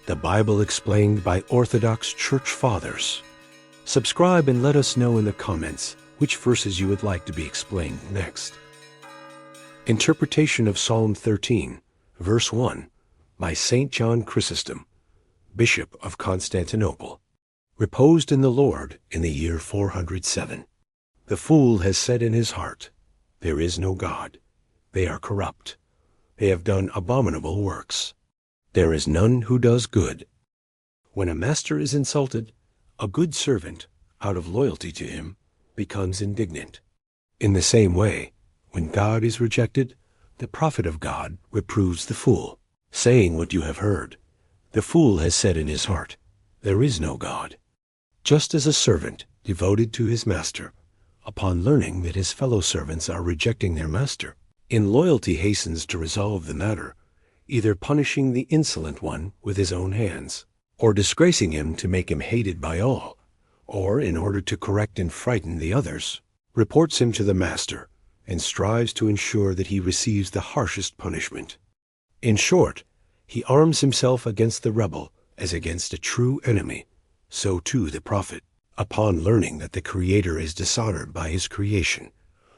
The Bible explained by Orthodox Church Fathers. Subscribe and let us know in the comments which verses you would like to be explained next. Interpretation of Psalm 13, verse 1, by St. John Chrysostom, Bishop of Constantinople. Reposed in the Lord in the year 407. The fool has said in his heart, "There is no God. They are corrupt. They have done abominable works. There is none who does good." When a master is insulted, a good servant, out of loyalty to him, becomes indignant. In the same way, when God is rejected, the prophet of God reproves the fool, saying what you have heard. The fool has said in his heart, "There is no God." Just as a servant devoted to his master, upon learning that his fellow servants are rejecting their master, in loyalty hastens to resolve the matter, either punishing the insolent one with his own hands, or disgracing him to make him hated by all, or, in order to correct and frighten the others, reports him to the master, and strives to ensure that he receives the harshest punishment. In short, he arms himself against the rebel as against a true enemy. So too the prophet, upon learning that the Creator is dishonored by his creation,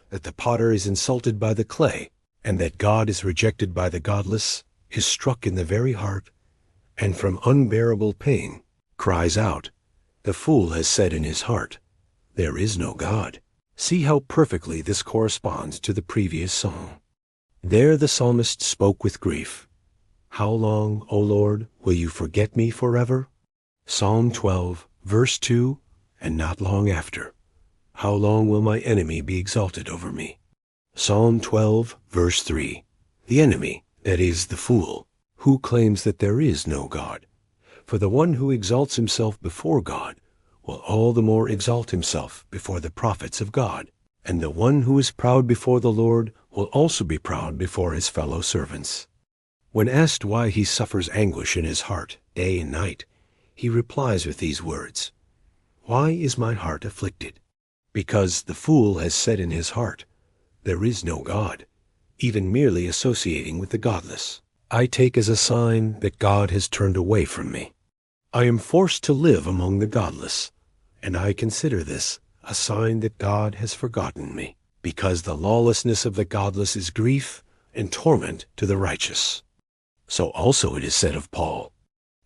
that the potter is insulted by the clay, and that God is rejected by the godless, is struck in the very heart, and from unbearable pain cries out, "The fool has said in his heart, there is no God." See how perfectly this corresponds to the previous psalm. There the psalmist spoke with grief. "How long, O Lord, will you forget me forever?" Psalm 12, verse 2, and not long after. "How long will my enemy be exalted over me?" Psalm 12, verse 3. The enemy, that is, the fool, who claims that there is no God. For the one who exalts himself before God will all the more exalt himself before the prophets of God. And the one who is proud before the Lord will also be proud before his fellow servants. When asked why he suffers anguish in his heart day and night, he replies with these words, "Why is my heart afflicted? Because the fool has said in his heart, there is no God," even merely associating with the godless. I take as a sign that God has turned away from me. I am forced to live among the godless, and I consider this a sign that God has forgotten me, because the lawlessness of the godless is grief and torment to the righteous. So also it is said of Paul,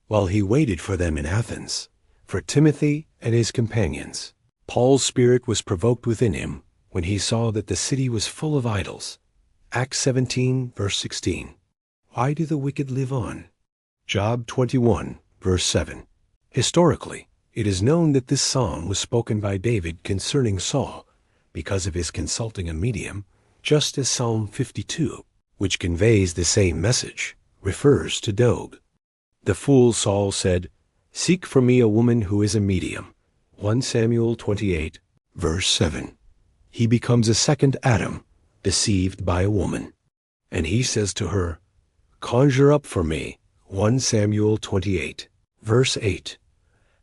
while he waited for them in Athens, for Timothy and his companions, Paul's spirit was provoked within him when he saw that the city was full of idols. Acts 17, verse 16. Why do the wicked live on? Job 21, verse 7. Historically, it is known that this psalm was spoken by David concerning Saul because of his consulting a medium, just as Psalm 52, which conveys the same message, refers to Doeg. The fool Saul said, "Seek for me a woman who is a medium." 1 Samuel 28, verse 7. He becomes a second Adam, deceived by a woman. And he says to her, "Conjure up for me." 1 Samuel 28, verse 8.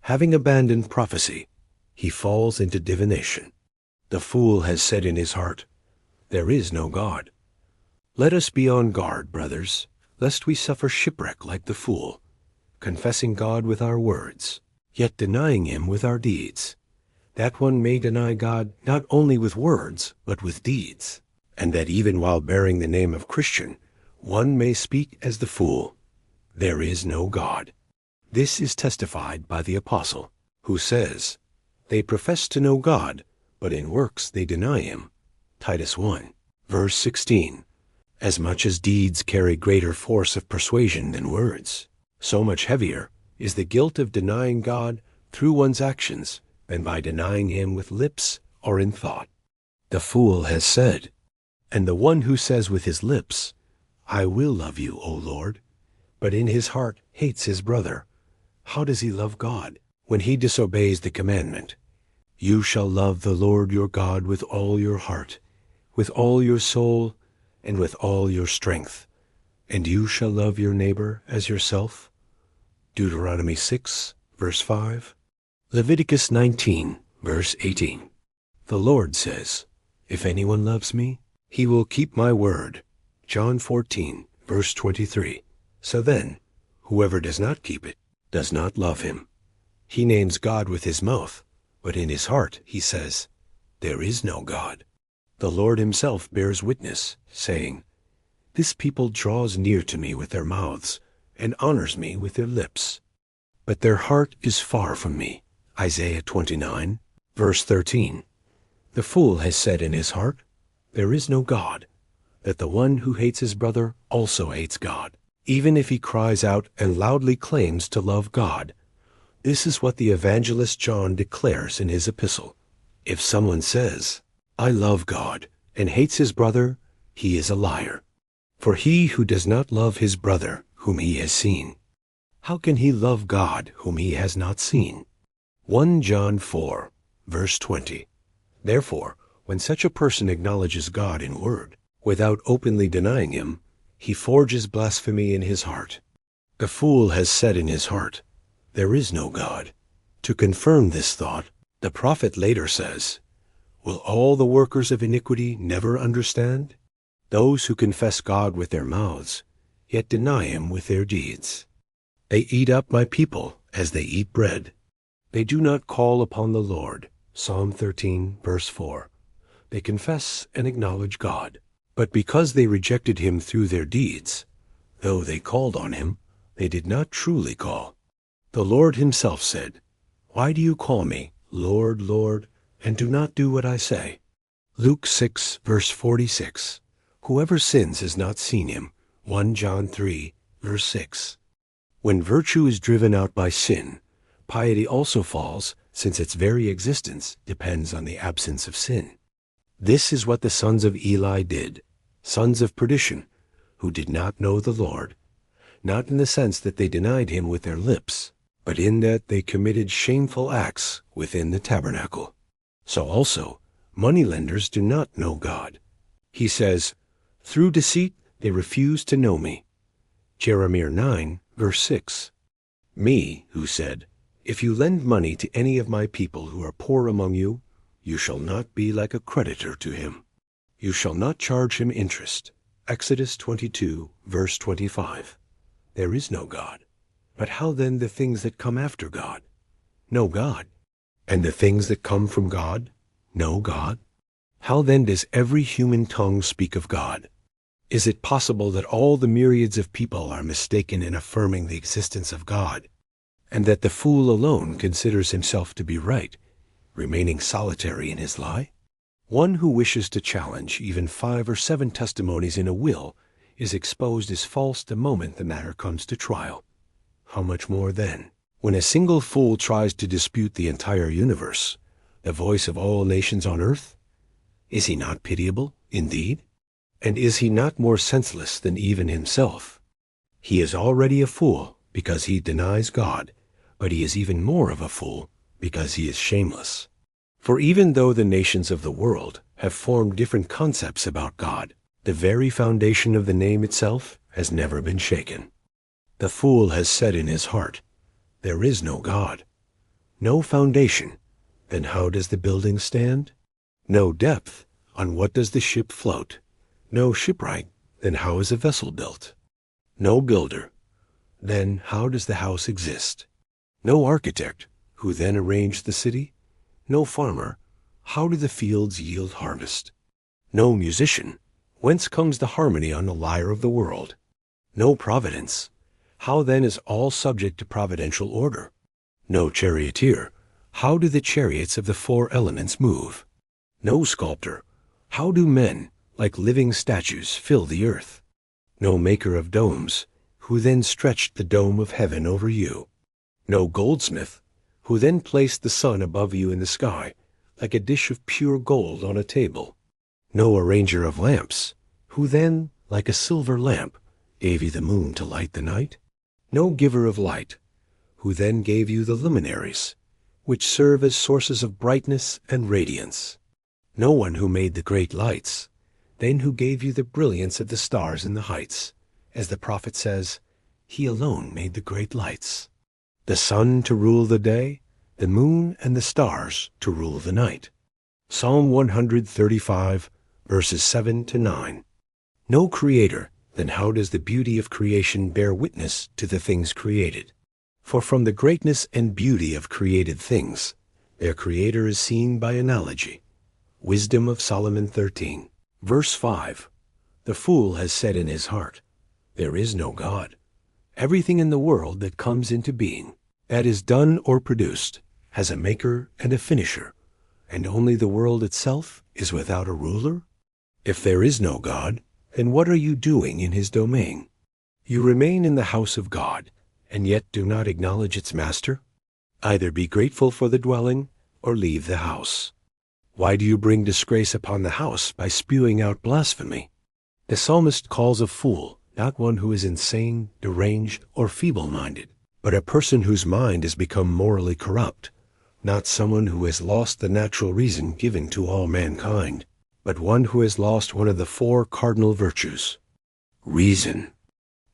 Having abandoned prophecy, he falls into divination. The fool has said in his heart, "There is no God." Let us be on guard, brothers, lest we suffer shipwreck like the fool, confessing God with our words, yet denying him with our deeds. That one may deny God not only with words, but with deeds, and that even while bearing the name of Christian, one may speak as the fool, "There is no God." This is testified by the apostle, who says, "They profess to know God, but in works they deny him." Titus 1, verse 16. As much as deeds carry greater force of persuasion than words, so much heavier is the guilt of denying God through one's actions than by denying him with lips or in thought. The fool has said, and the one who says with his lips, "I will love you, O Lord," but in his heart hates his brother, how does he love God when he disobeys the commandment, "You shall love the Lord your God with all your heart, with all your soul, and with all your strength, and you shall love your neighbor as yourself"? Deuteronomy 6, verse 5. Leviticus 19, verse 18. The Lord says, "If anyone loves me, he will keep my word." John 14, verse 23. So then, whoever does not keep it does not love him. He names God with his mouth, but in his heart he says, there is no God. The Lord himself bears witness, saying, this people draws near to me with their mouths, and honors me with their lips. But their heart is far from me. Isaiah 29, verse 13. The fool has said in his heart, there is no God, that the one who hates his brother also hates God, even if he cries out and loudly claims to love God. This is what the evangelist John declares in his epistle. If someone says, I love God, and hates his brother, he is a liar. For he who does not love his brother whom he has seen, how can he love God whom he has not seen? 1 John 4, verse 20. Therefore, when such a person acknowledges God in word, without openly denying him, he forges blasphemy in his heart. The fool has said in his heart, there is no God. To confirm this thought, the prophet later says, will all the workers of iniquity never understand? Those who confess God with their mouths, yet deny him with their deeds. They eat up my people as they eat bread. They do not call upon the Lord. Psalm 13, verse 4. They confess and acknowledge God. But because they rejected him through their deeds, though they called on him, they did not truly call. The Lord himself said, why do you call me, Lord, Lord, and do not do what I say? Luke 6, verse 46. Whoever sins has not seen him. 1 John 3, verse 6. When virtue is driven out by sin, piety also falls, since its very existence depends on the absence of sin. This is what the sons of Eli did, sons of perdition, who did not know the Lord, not in the sense that they denied him with their lips, but in that they committed shameful acts within the tabernacle. So also, moneylenders do not know God. He says, through deceit they refuse to know me. Jeremiah 9, verse 6. Me, who said, if you lend money to any of my people who are poor among you, you shall not be like a creditor to him. You shall not charge him interest. Exodus 22, verse 25. There is no God. But how then the things that come after God? No God. And the things that come from God? No God. How then does every human tongue speak of God? Is it possible that all the myriads of people are mistaken in affirming the existence of God, and that the fool alone considers himself to be right, remaining solitary in his lie? One who wishes to challenge even 5 or 7 testimonies in a will is exposed as false the moment the matter comes to trial. How much more then, when a single fool tries to dispute the entire universe, the voice of all nations on earth? Is he not pitiable, indeed? And is he not more senseless than even himself? He is already a fool because he denies God, but he is even more of a fool because he is shameless. For even though the nations of the world have formed different concepts about God, the very foundation of the name itself has never been shaken. The fool has said in his heart, there is no God. No foundation, then how does the building stand? No depth, on what does the ship float? No shipwright, then how is a vessel built? No builder, then how does the house exist? No architect, who then arranged the city? No farmer, how do the fields yield harvest? No musician, whence comes the harmony on the lyre of the world? No providence, how then is all subject to providential order? No charioteer, how do the chariots of the 4 elements move? No sculptor, how do men, like living statues, fill the earth? No maker of domes, who then stretched the dome of heaven over you? No goldsmith, who then placed the sun above you in the sky, like a dish of pure gold on a table? No arranger of lamps, who then, like a silver lamp, gave you the moon to light the night? No giver of light, who then gave you the luminaries, which serve as sources of brightness and radiance? No one who made the great lights, then who gave you the brilliance of the stars in the heights, as the prophet says, he alone made the great lights. The sun to rule the day, the moon and the stars to rule the night. Psalm 135, verses 7 to 9. No creator, then how does the beauty of creation bear witness to the things created? For from the greatness and beauty of created things, their Creator is seen by analogy. Wisdom of Solomon 13. Verse 5. The fool has said in his heart, there is no God. Everything in the world that comes into being, that is done or produced, has a maker and a finisher, and only the world itself is without a ruler? If there is no God, then what are you doing in his domain? You remain in the house of God, and yet do not acknowledge its master? Either be grateful for the dwelling, or leave the house. Why do you bring disgrace upon the house by spewing out blasphemy? The psalmist calls a fool not one who is insane, deranged, or feeble-minded, but a person whose mind has become morally corrupt, not someone who has lost the natural reason given to all mankind, but one who has lost one of the 4 cardinal virtues. Reason,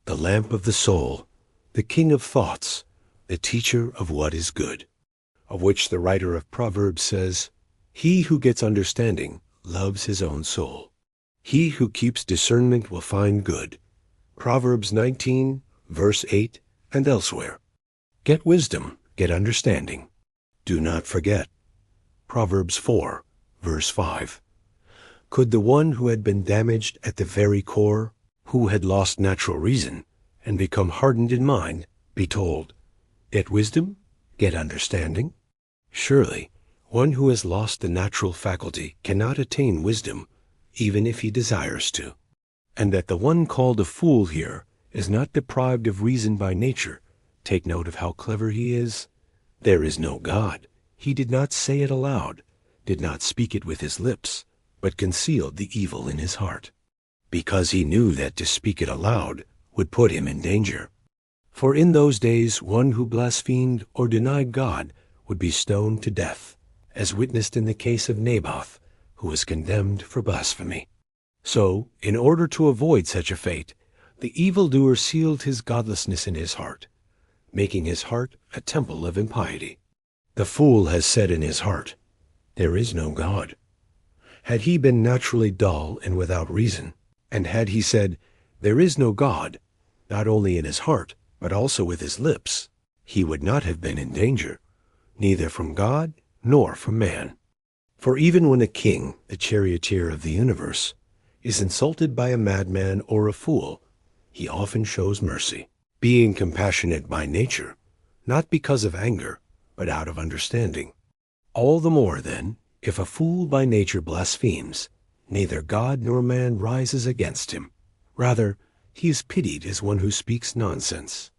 the lamp of the soul, the king of thoughts, the teacher of what is good, of which the writer of Proverbs says, he who gets understanding loves his own soul. He who keeps discernment will find good. Proverbs 19, verse 8, and elsewhere. Get wisdom, get understanding. Do not forget. Proverbs 4, verse 5. Could the one who had been damaged at the very core, who had lost natural reason and become hardened in mind, be told, get wisdom, get understanding? Surely, one who has lost the natural faculty cannot attain wisdom, even if he desires to. And that the one called a fool here is not deprived of reason by nature, take note of how clever he is. There is no God. He did not say it aloud, did not speak it with his lips, but concealed the evil in his heart, because he knew that to speak it aloud would put him in danger. For in those days one who blasphemed or denied God would be stoned to death, as witnessed in the case of Naboth, who was condemned for blasphemy. So, in order to avoid such a fate, the evildoer sealed his godlessness in his heart, making his heart a temple of impiety. The fool has said in his heart, there is no God. Had he been naturally dull and without reason, and had he said, there is no God, not only in his heart, but also with his lips, he would not have been in danger, neither from God nor from man. For even when a king, the charioteer of the universe, is insulted by a madman or a fool, he often shows mercy, being compassionate by nature, not because of anger, but out of understanding. All the more, then, if a fool by nature blasphemes, neither God nor man rises against him. Rather, he is pitied as one who speaks nonsense.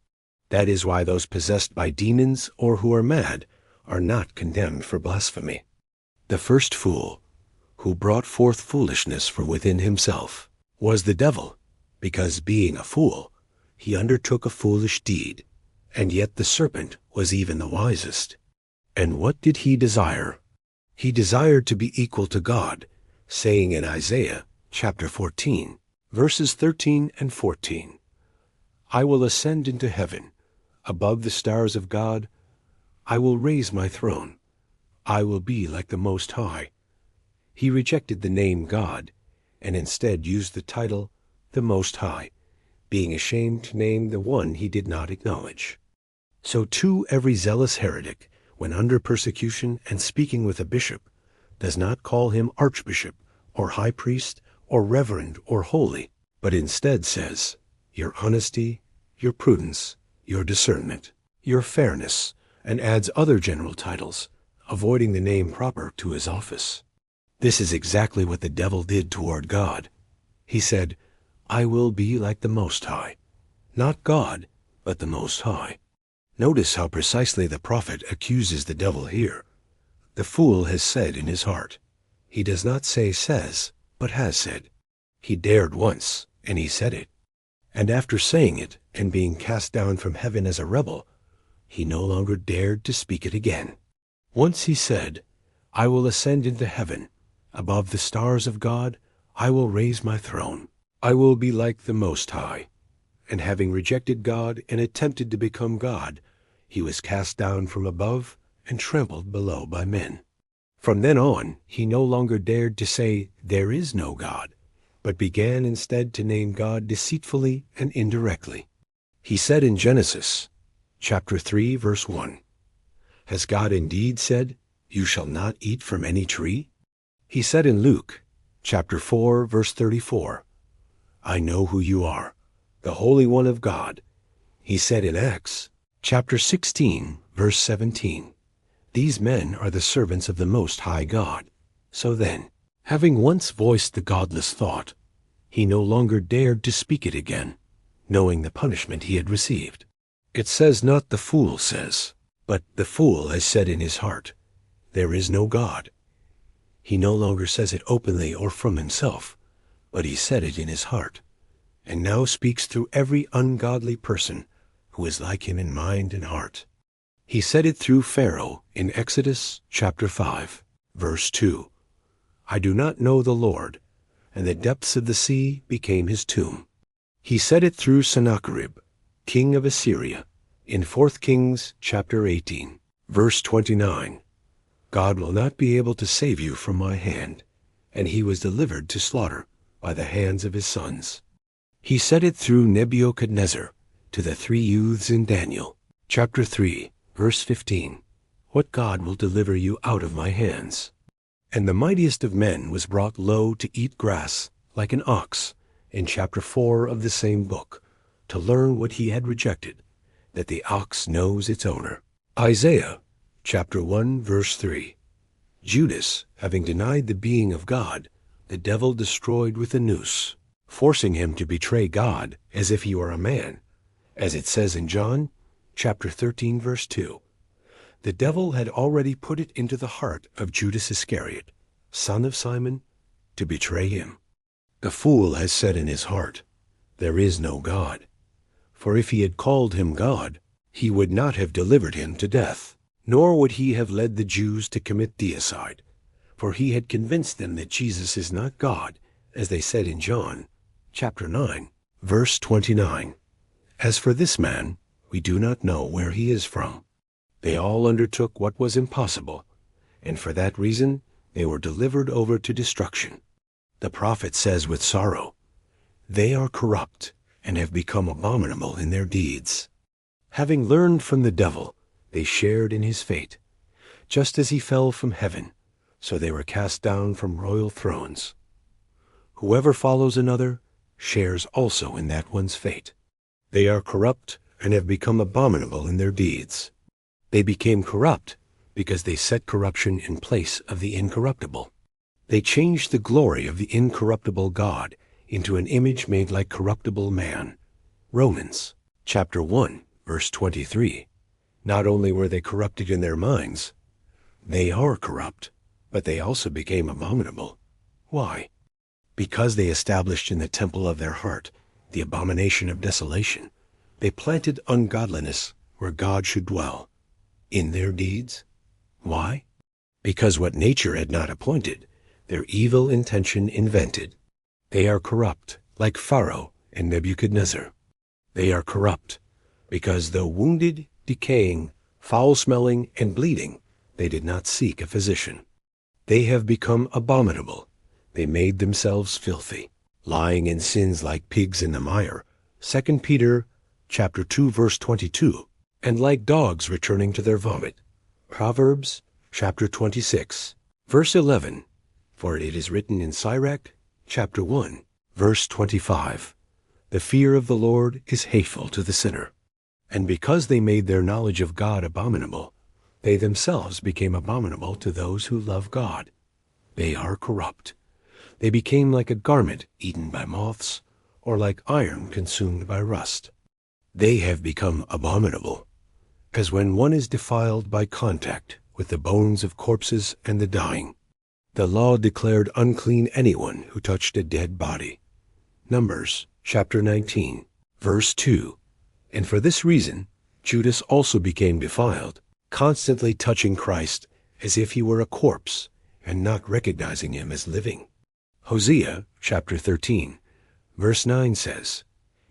That is why those possessed by demons or who are mad are not condemned for blasphemy. The first fool, who brought forth foolishness from within himself, was the devil, because being a fool, he undertook a foolish deed, and yet the serpent was even the wisest. And what did he desire? He desired to be equal to God, saying in Isaiah chapter 14, verses 13 and 14, I will ascend into heaven, above the stars of God. I will raise my throne. I will be like the Most High. He rejected the name God, and instead used the title the Most High, being ashamed to name the one he did not acknowledge. So too every zealous heretic, when under persecution and speaking with a bishop, does not call him archbishop, or high priest, or reverend, or holy, but instead says, your honesty, your prudence, your discernment, your fairness, and adds other general titles, avoiding the name proper to his office. This is exactly what the devil did toward God. He said, I will be like the Most High. Not God, but the Most High. Notice how precisely the prophet accuses the devil here. The fool has said in his heart. He does not say says, but has said. He dared once, and he said it. And after saying it, and being cast down from heaven as a rebel, he no longer dared to speak it again. Once he said, I will ascend into heaven. Above the stars of God, I will raise my throne. I will be like the Most High. And having rejected God and attempted to become God, he was cast down from above and trampled below by men. From then on, he no longer dared to say, there is no God, but began instead to name God deceitfully and indirectly. He said in Genesis, chapter 3, verse 1. Has God indeed said, "You shall not eat from any tree"? He said in Luke, chapter 4, verse 34, "I know who you are, the Holy One of God." He said in Acts, chapter 16, verse 17, "These men are the servants of the Most High God." So then, having once voiced the godless thought, he no longer dared to speak it again, knowing the punishment he had received. It says not the fool says, but the fool has said in his heart, "There is no God." He no longer says it openly or from himself, but he said it in his heart, and now speaks through every ungodly person who is like him in mind and heart. He said it through Pharaoh in Exodus chapter 5, verse 2. "I do not know the Lord," and the depths of the sea became his tomb. He said it through Sennacherib, king of Assyria, in 4 Kings chapter 18, verse 29. "God will not be able to save you from my hand," and he was delivered to slaughter by the hands of his sons. He said it through Nebuchadnezzar to the 3 youths in Daniel, chapter 3, verse 15. "What God will deliver you out of my hands?" And the mightiest of men was brought low to eat grass like an ox, in chapter 4 of the same book, to learn what he had rejected, that the ox knows its owner. Isaiah chapter 1, verse 3. "Judas, having denied the being of God, the devil destroyed with a noose, forcing him to betray God as if he were a man, as it says in John chapter 13, verse 2. The devil had already put it into the heart of Judas Iscariot, son of Simon, to betray him. The fool has said in his heart, "There is no God." For if he had called him God, he would not have delivered him to death, nor would he have led the Jews to commit deicide, for he had convinced them that Jesus is not God, as they said in John chapter 9, verse 29. "As for this man, we do not know where he is from." They all undertook what was impossible, and for that reason they were delivered over to destruction. The prophet says with sorrow, "They are corrupt and have become abominable in their deeds." Having learned from the devil, they shared in his fate. Just as he fell from heaven, so they were cast down from royal thrones. Whoever follows another shares also in that one's fate. They are corrupt and have become abominable in their deeds. They became corrupt because they set corruption in place of the incorruptible. They changed the glory of the incorruptible God into an image made like corruptible man. Romans chapter 1, verse 23. Not only were they corrupted in their minds, they are corrupt, but they also became abominable. Why? Because they established in the temple of their heart the abomination of desolation. They planted ungodliness where God should dwell. In their deeds. Why? Because what nature had not appointed, their evil intention invented. They are corrupt, like Pharaoh and Nebuchadnezzar. They are corrupt, because though wounded, decaying, foul-smelling, and bleeding, they did not seek a physician. They have become abominable. They made themselves filthy, lying in sins like pigs in the mire. 2 Peter chapter 2, verse 22. And like dogs returning to their vomit. Proverbs chapter 26, verse 11. For it is written in Sirach chapter 1, verse 25, "The fear of the Lord is hateful to the sinner." And because they made their knowledge of God abominable, they themselves became abominable to those who love God. They are corrupt. They became like a garment eaten by moths, or like iron consumed by rust. They have become abominable, as when one is defiled by contact with the bones of corpses and the dying. The law declared unclean anyone who touched a dead body. Numbers chapter 19, verse 2. And for this reason, Judas also became defiled, constantly touching Christ as if he were a corpse and not recognizing him as living. Hosea chapter 13, verse 9 says,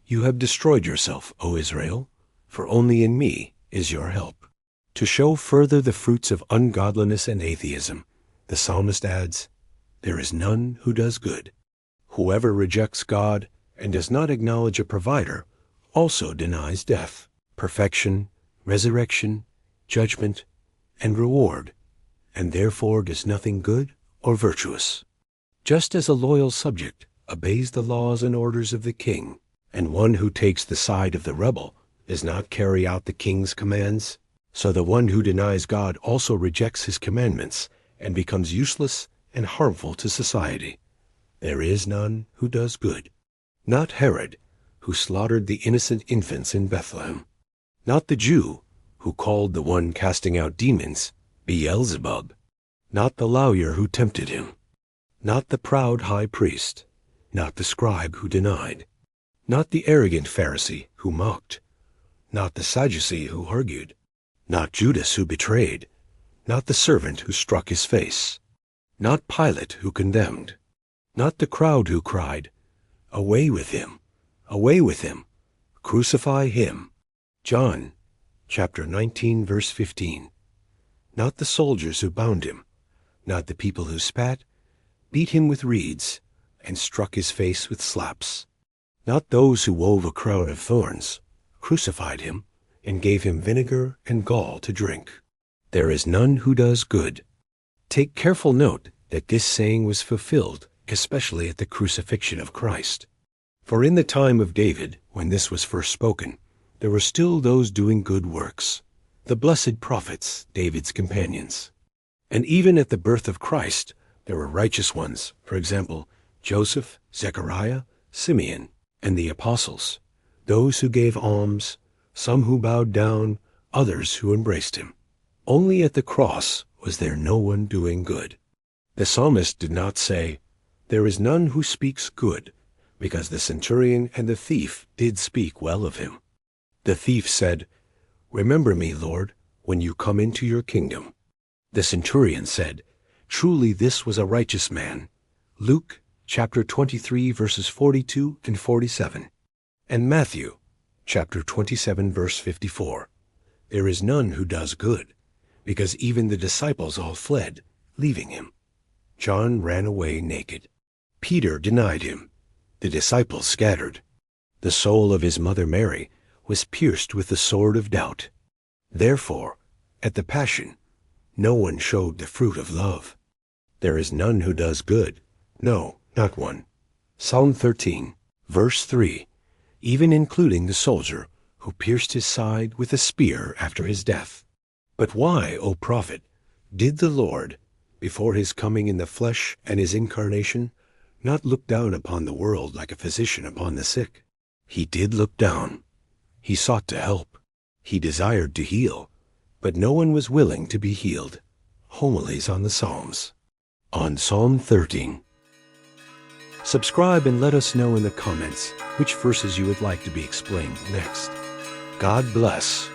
"You have destroyed yourself, O Israel, for only in me is your help." To show further the fruits of ungodliness and atheism, the psalmist adds, "There is none who does good." Whoever rejects God and does not acknowledge a provider also denies death, perfection, resurrection, judgment, and reward, and therefore does nothing good or virtuous. Just as a loyal subject obeys the laws and orders of the king, and one who takes the side of the rebel does not carry out the king's commands, so the one who denies God also rejects his commandments and becomes useless and harmful to society. There is none who does good. Not Herod, who slaughtered the innocent infants in Bethlehem. Not the Jew, who called the one casting out demons Beelzebub. Not the lawyer who tempted him. Not the proud high priest. Not the scribe who denied. Not the arrogant Pharisee who mocked. Not the Sadducee who argued. Not Judas who betrayed. Not the servant who struck his face. Not Pilate who condemned. Not the crowd who cried, "Away with him! Away with him! Crucify him!" John chapter 19, verse 15. Not the soldiers who bound him. Not the people who spat, beat him with reeds, and struck his face with slaps. Not those who wove a crown of thorns, crucified him, and gave him vinegar and gall to drink. There is none who does good. Take careful note that this saying was fulfilled, especially at the crucifixion of Christ. For in the time of David, when this was first spoken, there were still those doing good works, the blessed prophets, David's companions. And even at the birth of Christ, there were righteous ones, for example, Joseph, Zechariah, Simeon, and the apostles, those who gave alms, some who bowed down, others who embraced him. Only at the cross was there no one doing good. The psalmist did not say, "There is none who speaks good," because the centurion and the thief did speak well of him. The thief said, "Remember me, Lord, when you come into your kingdom." The centurion said, "Truly this was a righteous man." Luke chapter 23, verses 42 and 47. And Matthew chapter 27, verse 54. There is none who does good, because even the disciples all fled, leaving him. John ran away naked. Peter denied him. The disciples scattered. The soul of his mother Mary was pierced with the sword of doubt. Therefore, at the Passion, no one showed the fruit of love. There is none who does good, no, not one. Psalm 13, verse 3, even including the soldier who pierced his side with a spear after his death. But why, O prophet, did the Lord, before his coming in the flesh and his incarnation, not look down upon the world like a physician upon the sick? He did look down. He sought to help. He desired to heal, but no one was willing to be healed. Homilies on the Psalms. On Psalm 13. Subscribe and let us know in the comments which verses you would like to be explained next. God bless.